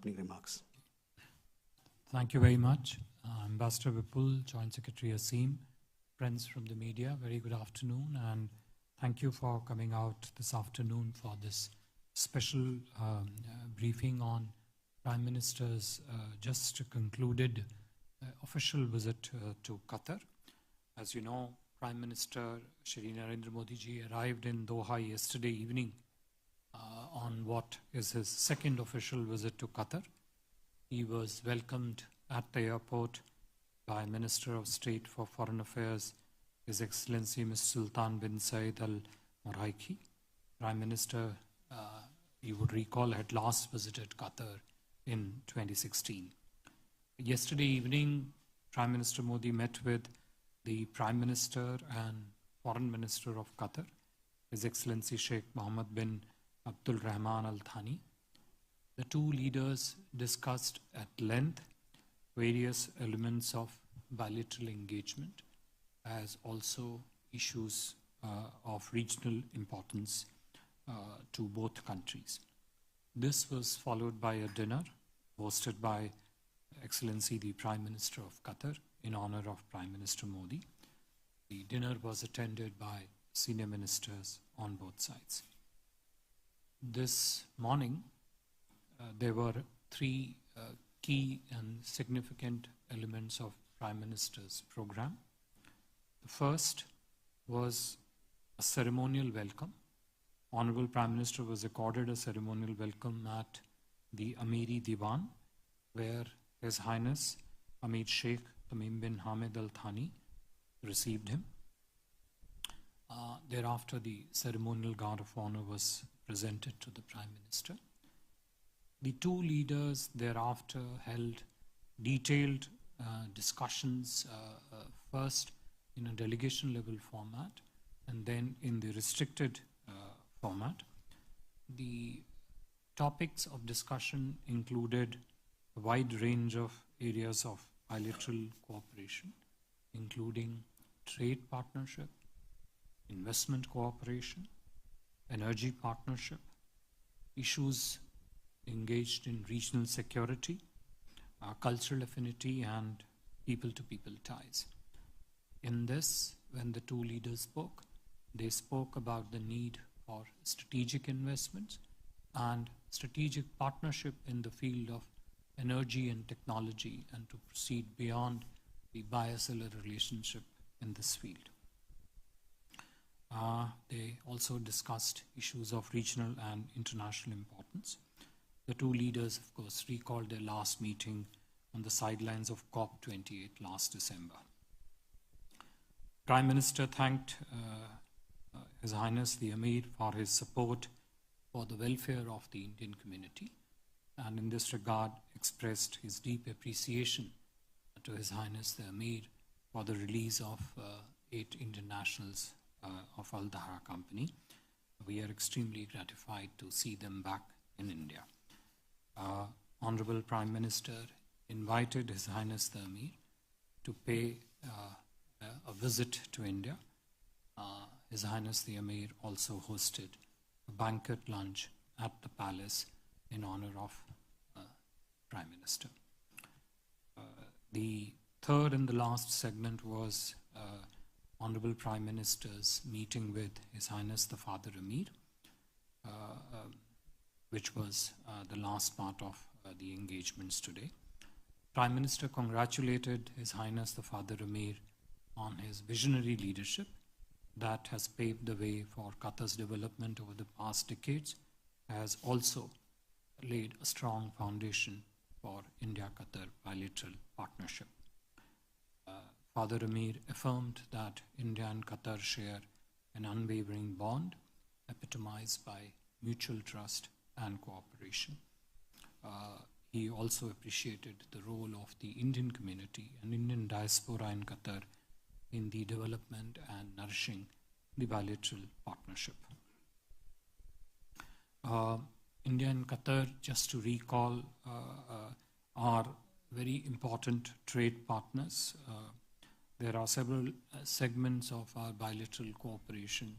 opening remarks. Thank you very much. Ambassador Vipul, Joint Secretary Asim, friends from the media, very good afternoon, and thank you for coming out this afternoon for this special briefing on Prime Minister's just concluded official visit to Qatar. As you know, Prime Minister Shri Narendra Modi ji arrived in Doha yesterday evening on what is his second official visit to Qatar. He was welcomed at the airport by Minister of State for Foreign Affairs, His Excellency Mr. Sultan bin Saeed Al Moraiki. Prime Minister, you would recall, had last visited Qatar in 2016. Yesterday evening, Prime Minister Modi met with the Prime Minister and Foreign Minister of Qatar, His Excellency Sheikh Mohammed bin Abdul Rahman Al Thani. The two leaders discussed at length various elements of bilateral engagement, as also issues of regional importance to both countries. This was followed by a dinner hosted by Excellency the Prime Minister of Qatar in honor of Prime Minister Modi. The dinner was attended by senior ministers on both sides. This morning, there were three key and significant elements of Prime Minister's program. The first was a ceremonial welcome. Honorable Prime Minister was accorded a ceremonial welcome at the Amiri Diwan, where His Highness Amir Sheikh Tamim bin Hamid Al Thani received him. Thereafter, the ceremonial guard of honor was presented to the Prime Minister. The two leaders thereafter held detailed discussions, first in a delegation level format and then in the restricted format. The topics of discussion included a wide range of areas of bilateral cooperation, including trade partnership, investment cooperation, energy partnership, issues engaged in regional security, cultural affinity, and people-to-people ties. In this, when the two leaders spoke, they spoke about the need for strategic investments and strategic partnership in the field of energy and technology, and to proceed beyond the bilateral relationship in this field. They also discussed issues of regional and international importance. The two leaders, of course, recalled their last meeting on the sidelines of COP28 last December. Prime Minister thanked His Highness the Amir for his support for the welfare of the Indian community, and in this regard expressed his deep appreciation to His Highness the Amir for the release of 8 Indian nationals of Al Dahra Company. We are extremely gratified to see them back in India. Honorable Prime Minister invited His Highness the Amir to pay a visit to India. His Highness the Amir also hosted a banquet lunch at the palace in honor of Prime Minister. The third and the last segment was Honorable Prime Minister's meeting with His Highness the Father Amir, which was the last part of the engagements today. Prime Minister congratulated His Highness the Father Amir on his visionary leadership that has paved the way for Qatar's development over the past decades, has also laid a strong foundation for India-Qatar bilateral partnership. Father Amir affirmed that India and Qatar share an unwavering bond epitomized by mutual trust and cooperation. He also appreciated the role of the Indian community and Indian diaspora in Qatar in the development and nourishing the bilateral partnership. India and Qatar, just to recall, are very important trade partners. There are several segments of our bilateral cooperation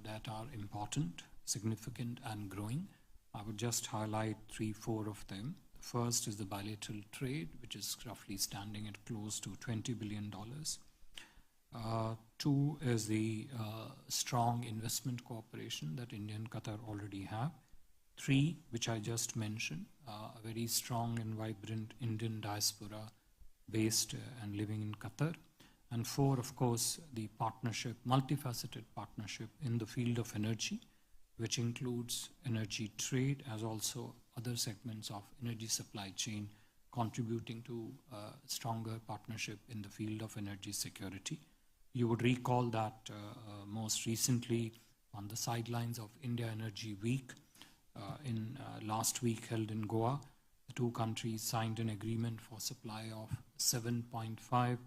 that are important, significant, and growing. I would just highlight 3-4 of them. First is the bilateral trade, which is roughly standing at close to $20 billion. Two is the strong investment cooperation that India and Qatar already have. Three, which I just mentioned, a very strong and vibrant Indian diaspora based and living in Qatar. And four, of course, the partnership, multifaceted partnership in the field of energy, which includes energy trade as also other segments of energy supply chain, contributing to stronger partnership in the field of energy security. You would recall that most recently on the sidelines of India Energy Week, in last week held in Goa, the two countries signed an agreement for supply of 7.5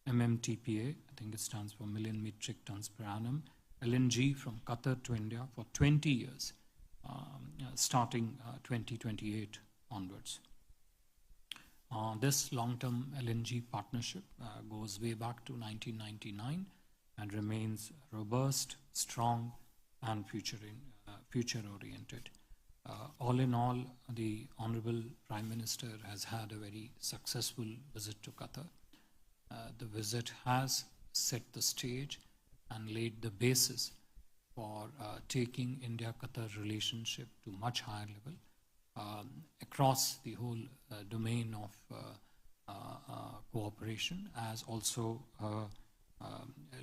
MMTPA, I think it stands for million metric tons per annum, LNG from Qatar to India for 20 years, starting 2028 onwards. This long-term LNG partnership goes way back to 1999 and remains robust, strong, and future-oriented. All in all, the Honorable Prime Minister has had a very successful visit to Qatar. The visit has set the stage and laid the basis for taking India-Qatar relationship to much higher level across the whole domain of cooperation, as also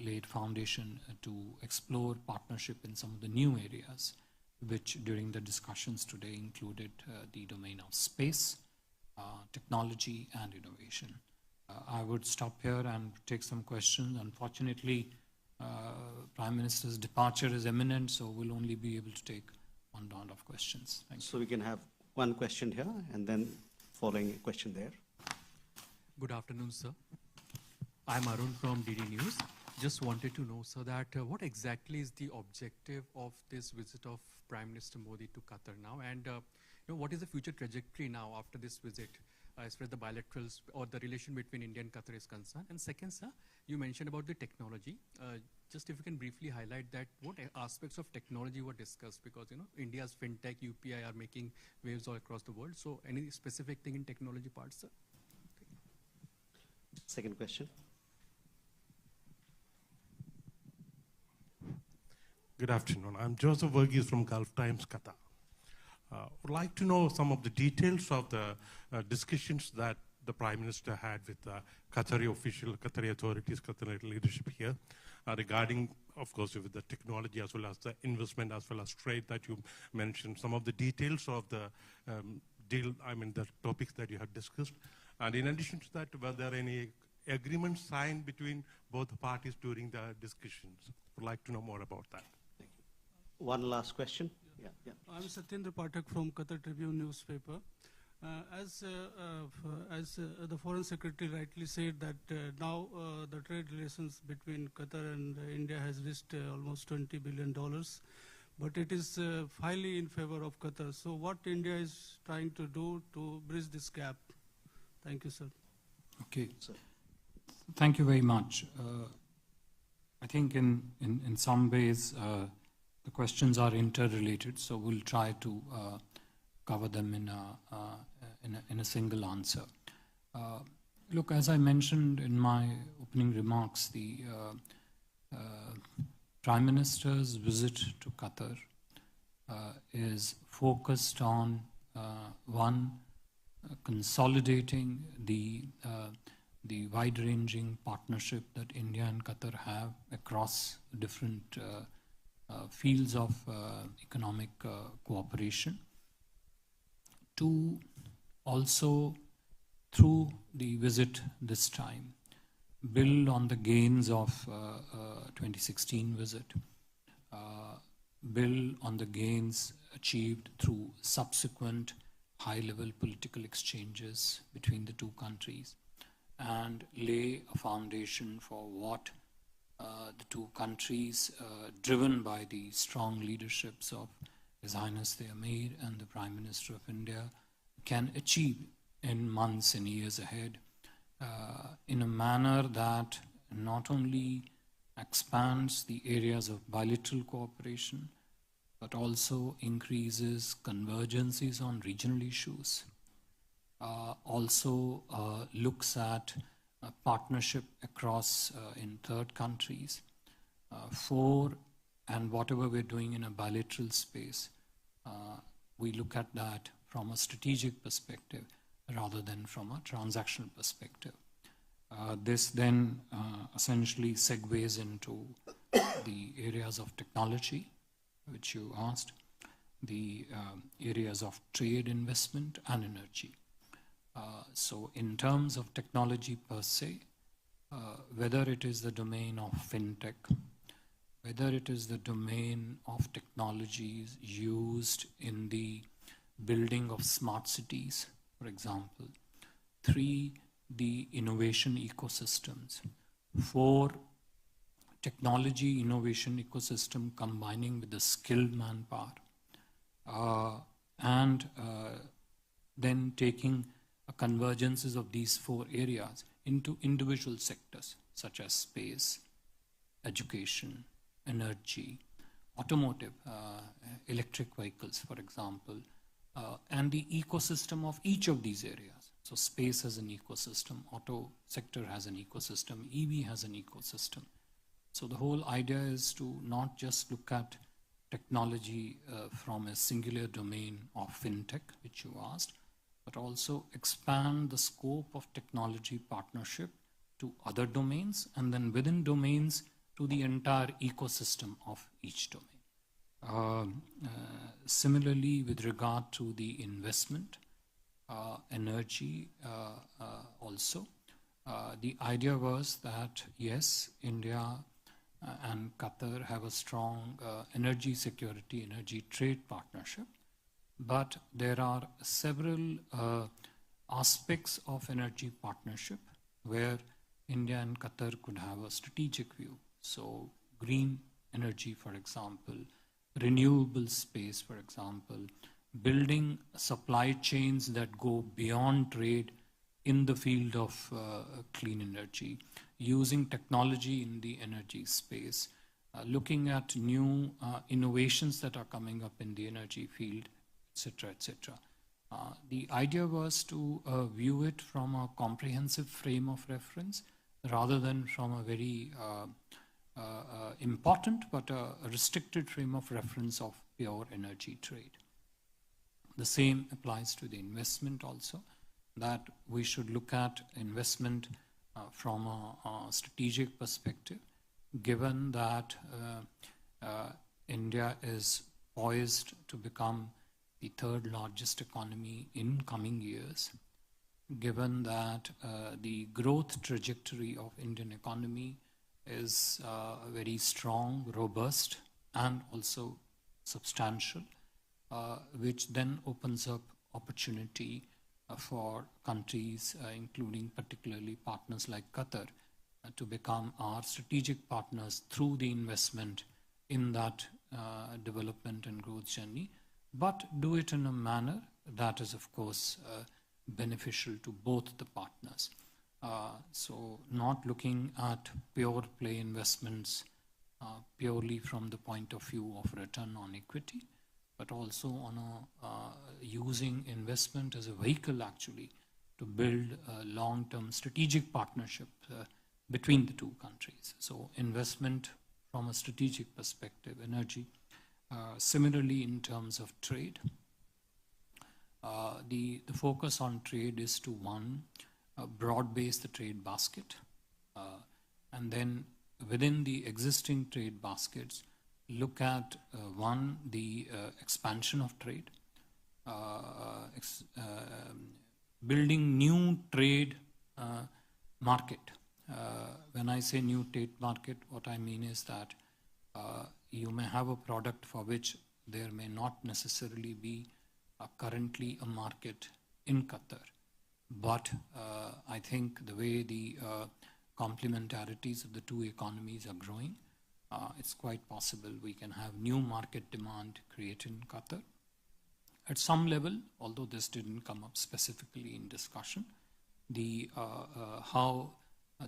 laid foundation to explore partnership in some of the new areas, which during the discussions today included the domain of space, technology, and innovation. I would stop here and take some questions. Unfortunately, Prime Minister's departure is imminent, so we'll only be able to take one round of questions. Thank you. So we can have one question here and then following a question there. Good afternoon, sir. I'm Arun from DD News. Just wanted to know, sir, that what exactly is the objective of this visit of Prime Minister Modi to Qatar now, and what is the future trajectory now after this visit, as far as the bilaterals or the relation between India and Qatar is concerned? And second, sir, you mentioned about the technology. Just if you can briefly highlight that, what aspects of technology were discussed, because India's fintech, UPI are making waves all across the world. So any specific thing in technology parts, sir? Second question. Good afternoon. I'm Joseph Verghese from Gulf Times, Qatar. Would like to know some of the details of the discussions that the Prime Minister had with Qatari official, Qatari authorities, Qatari leadership here regarding, of course, with the technology as well as the investment as well as trade that you mentioned, some of the details of the deal, the topics that you have discussed. And in addition to that, were there any agreements signed between both parties during the discussions? Would like to know more about that. Thank you. One last question. Yeah. I'm Satyendra Pathak from Qatar Tribune newspaper. As the Foreign Secretary rightly said that now the trade relations between Qatar and India has reached almost $20 billion, but it is highly in favor of Qatar. So what India is trying to do to bridge this gap? Thank you, sir. Okay. Thank you very much. I think in some ways the questions are interrelated, so we'll try to cover them in a single answer. Look, as I mentioned in my opening remarks, the Prime Minister's visit to Qatar is focused on one, consolidating the wide-ranging partnership that India and Qatar have across different fields of economic cooperation. Two, also through the visit this time, build on the gains of 2016 visit, build on the gains achieved through subsequent high-level political exchanges between the two countries, and lay a foundation for what the two countries, driven by the strong leaderships of His Highness the Amir and the Prime Minister of India, can achieve in months and years ahead in a manner that not only expands the areas of bilateral cooperation, but also increases convergences on regional issues, also looks at partnership across in third countries. Four, and whatever we're doing in a bilateral space, we look at that from a strategic perspective rather than from a transactional perspective. This then essentially segues into the areas of technology, which you asked, the areas of trade, investment, and energy. So in terms of technology per se, whether it is the domain of fintech, whether it is the domain of technologies used in the building of smart cities, for example. 3, the innovation ecosystems. 4, technology innovation ecosystem combining with the skilled manpower. And then taking convergences of these 4 areas into individual sectors such as space, education, energy, automotive, electric vehicles, for example, and the ecosystem of each of these areas. So space has an ecosystem, auto sector has an ecosystem, EV has an ecosystem. So the whole idea is to not just look at technology from a singular domain of fintech, which you asked, but also expand the scope of technology partnership to other domains, and then within domains to the entire ecosystem of each domain. Similarly, with regard to the investment, energy also, the idea was that yes, India and Qatar have a strong energy security, energy trade partnership, but there are several aspects of energy partnership where India and Qatar could have a strategic view. So green energy, for example, renewable space, for example, building supply chains that go beyond trade in the field of clean energy, using technology in the energy space, looking at new innovations that are coming up in the energy field, etc., etc. The idea was to view it from a comprehensive frame of reference rather than from a very important but a restricted frame of reference of pure energy trade. The same applies to the investment also, that we should look at investment from a strategic perspective, given that India is poised to become the third largest economy in coming years, given that the growth trajectory of Indian economy is very strong, robust, and also substantial, which then opens up opportunity for countries, including particularly partners like Qatar, to become our strategic partners through the investment in that development and growth journey, but do it in a manner that is, of course, beneficial to both the partners. So not looking at pure play investments purely from the point of view of return on equity, but also on using investment as a vehicle actually to build a long-term strategic partnership between the two countries. So investment from a strategic perspective, energy. Similarly, in terms of trade, the focus on trade is to, one, broad-base the trade basket, and then within the existing trade baskets, look at, one, the expansion of trade, building new trade market. When I say new trade market, what I mean is that you may have a product for which there may not necessarily be currently a market in Qatar. But I think the way the complementarities of the two economies are growing, it's quite possible we can have new market demand created in Qatar. At some level, although this didn't come up specifically in discussion, the how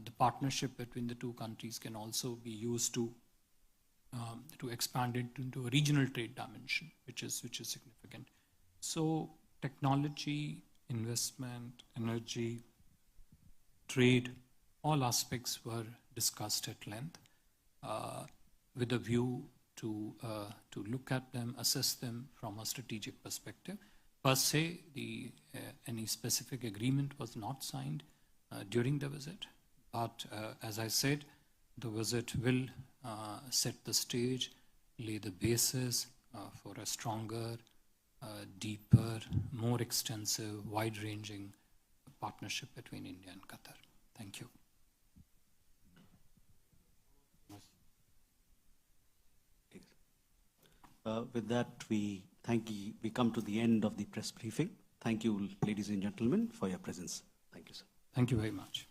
the partnership between the two countries can also be used to expand it into a regional trade dimension, which is significant. So technology, investment, energy, trade, all aspects were discussed at length with a view to look at them, assess them from a strategic perspective. Per se, any specific agreement was not signed during the visit, but as I said, the visit will set the stage, lay the basis for a stronger, deeper, more extensive, wide-ranging partnership between India and Qatar. Thank you. With that, we come to the end of the press briefing. Thank you, ladies and gentlemen, for your presence. Thank you, sir. Thank you very much.